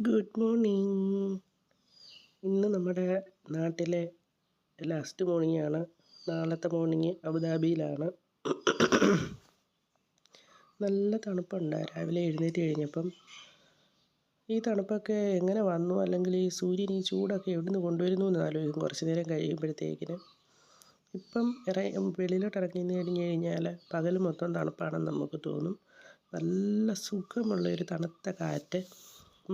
Good morning. ഇന്ന് നമ്മുടെ നാട്ടിലെ ലാസ്റ്റ് മോർണിംഗാണ്. നാളത്തെ മോർണിംഗ് അബുദാബിയിലാണ്. നല്ല തണുപ്പുണ്ട് രാവിലെ എഴുന്നേറ്റ് കഴിഞ്ഞപ്പം. ഈ തണുപ്പൊക്കെ എങ്ങനെ വന്നു, അല്ലെങ്കിൽ ഈ സൂര്യൻ ഈ ചൂടൊക്കെ എവിടെ നിന്ന് കൊണ്ടുവരുന്നു എന്ന് ആലോചിക്കും കുറച്ച് നേരം കഴിയുമ്പോഴത്തേക്കിന്. ഇപ്പം വെളിയിലോട്ട് ഇറങ്ങി കഴിഞ്ഞ് കഴിഞ്ഞാൽ പകൽ മൊത്തം തണുപ്പാണെന്ന് നമുക്ക് തോന്നും. നല്ല സുഖമുള്ളൊരു തണുത്ത കാറ്റ്,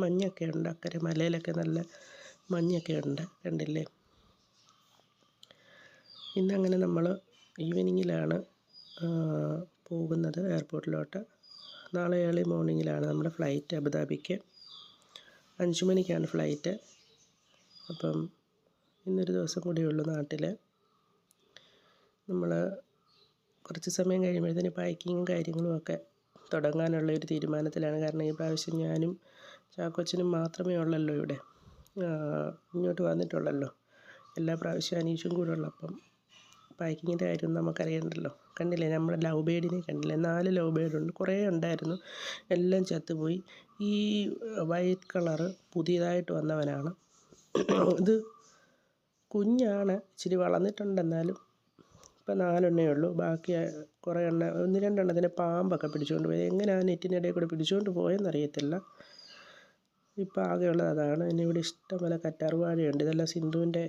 മഞ്ഞൊക്കെ ഉണ്ട്. അക്കരെ മലയിലൊക്കെ നല്ല മഞ്ഞൊക്കെ ഉണ്ട്, കണ്ടില്ലേ. ഇന്നങ്ങനെ നമ്മൾ ഈവനിങ്ങിലാണ് പോകുന്നത് എയർപോർട്ടിലോട്ട്. നാളെ ഏർലി മോർണിംഗിലാണ് നമ്മുടെ ഫ്ലൈറ്റ്. അബുദാബിക്ക് 5 മണിക്കാണ് ഫ്ലൈറ്റ്. അപ്പം ഇന്നൊരു ദിവസം കൂടിയേ ഉള്ളൂ നാട്ടിൽ. നമ്മൾ കുറച്ച് സമയം കഴിയുമ്പോഴത്തേന് പാക്കിങ്ങും കാര്യങ്ങളും ഒക്കെ തുടങ്ങാനുള്ള ഒരു തീരുമാനത്തിലാണ്. കാരണം ഈ പ്രാവശ്യം ഞാനും ചാക്കോച്ചനും മാത്രമേ ഉള്ളല്ലോ ഇവിടെ, ഇങ്ങോട്ട് വന്നിട്ടുള്ളല്ലോ. എല്ലാ പ്രാവശ്യവും അനീഷും കൂടെ ഉള്ളപ്പം പാക്കിങ്ങിൻ്റെ കാര്യം നമുക്കറിയണ്ടല്ലോ. കണ്ടില്ലേ, നമ്മുടെ ലവ് ബേഡിനെ കണ്ടില്ലേ, 4 ലവ് ബേഡുണ്ട്. കുറേ ഉണ്ടായിരുന്നു, എല്ലാം ചത്തുപോയി. ഈ വൈറ്റ് കളറ് പുതിയതായിട്ട് വന്നവനാണ്. ഇത് കുഞ്ഞാണ്, ഇച്ചിരി വളർന്നിട്ടുണ്ടെന്നാലും ഇപ്പം 4 എണ്ണേ ഉള്ളൂ. ബാക്കി കുറേ 1-2 എണ്ണത്തിനെ പാമ്പൊക്കെ പിടിച്ചുകൊണ്ട് പോയി. എങ്ങനെ ആ നെറ്റിനിടയിൽ കൂടെ പിടിച്ചുകൊണ്ട് പോയെന്നറിയത്തില്ല. ഇപ്പം ആകെയുള്ളത് അതാണ്. പിന്നെ ഇവിടെ ഇഷ്ടംപോലെ കറ്റാർവാഴയുണ്ട്. ഇതെല്ലാം സിന്ധുവിൻ്റെ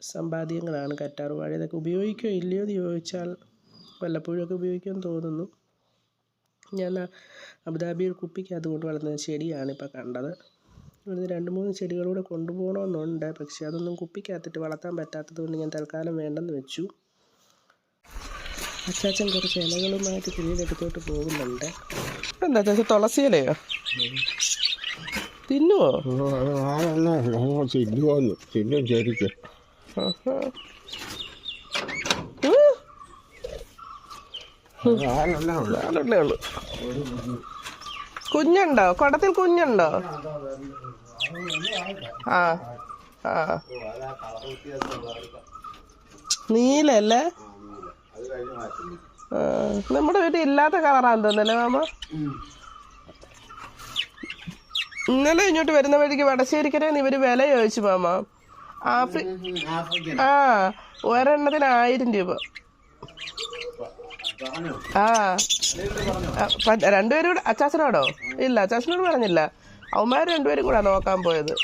സമ്പാദ്യങ്ങളാണ് കറ്റാർവാഴ. ഇതൊക്കെ ഉപയോഗിക്കുകയോ ഇല്ലയോ എന്ന് ചോദിച്ചാൽ വല്ലപ്പോഴൊക്കെ ഉപയോഗിക്കുമെന്ന് തോന്നുന്നു. ഞാൻ അബുദാബിയിൽ കുപ്പിക്കകത്ത് കൊണ്ട് വളർത്തുന്ന ചെടിയാണ് ഇപ്പോൾ കണ്ടത്. ഇവിടുന്ന് 2-3 ചെടികളൂടെ കൊണ്ടുപോകണമെന്നുണ്ട്. പക്ഷേ അതൊന്നും കുപ്പിക്കകത്തിട്ട് വളർത്താൻ പറ്റാത്തത് കൊണ്ട് ഞാൻ തൽക്കാലം വേണ്ടെന്ന് വെച്ചു. അച്ചാച്ചൻ കുറച്ച് ഇലകളുമായിട്ട് പിന്നീടെടുത്തോട്ട് പോകുന്നുണ്ട്. എന്താ അച്ചാച്ചൻ, തുളസിയിലയോ തിന്നുവോ? നാലെണ്ണേ ഉള്ളു. കുഞ്ഞുണ്ടോ കുടത്തിൽ? കുഞ്ഞുണ്ടോ? ആ ആ നീലല്ലേ? നമ്മുടെ വീട്ടിൽ ഇല്ലാത്ത കളറാന്ന് തോന്നല്ലേ മാമ? ഇന്നലെ ഇങ്ങോട്ട് വരുന്ന വഴിക്ക് വടശ്ശേരിക്കരയിൽ നിന്ന് ഇവര് വില ചോദിച്ചു മാമ. ഒരെണ്ണത്തിന് 1000 രൂപ. രണ്ടുപേരും കൂടെ. അച്ചാച്ചനോടോ? ഇല്ല, അച്ചാച്ചനോട് പറഞ്ഞില്ല. അവന്മാർ 2 പേരും കൂടെ നോക്കാൻ പോയത്.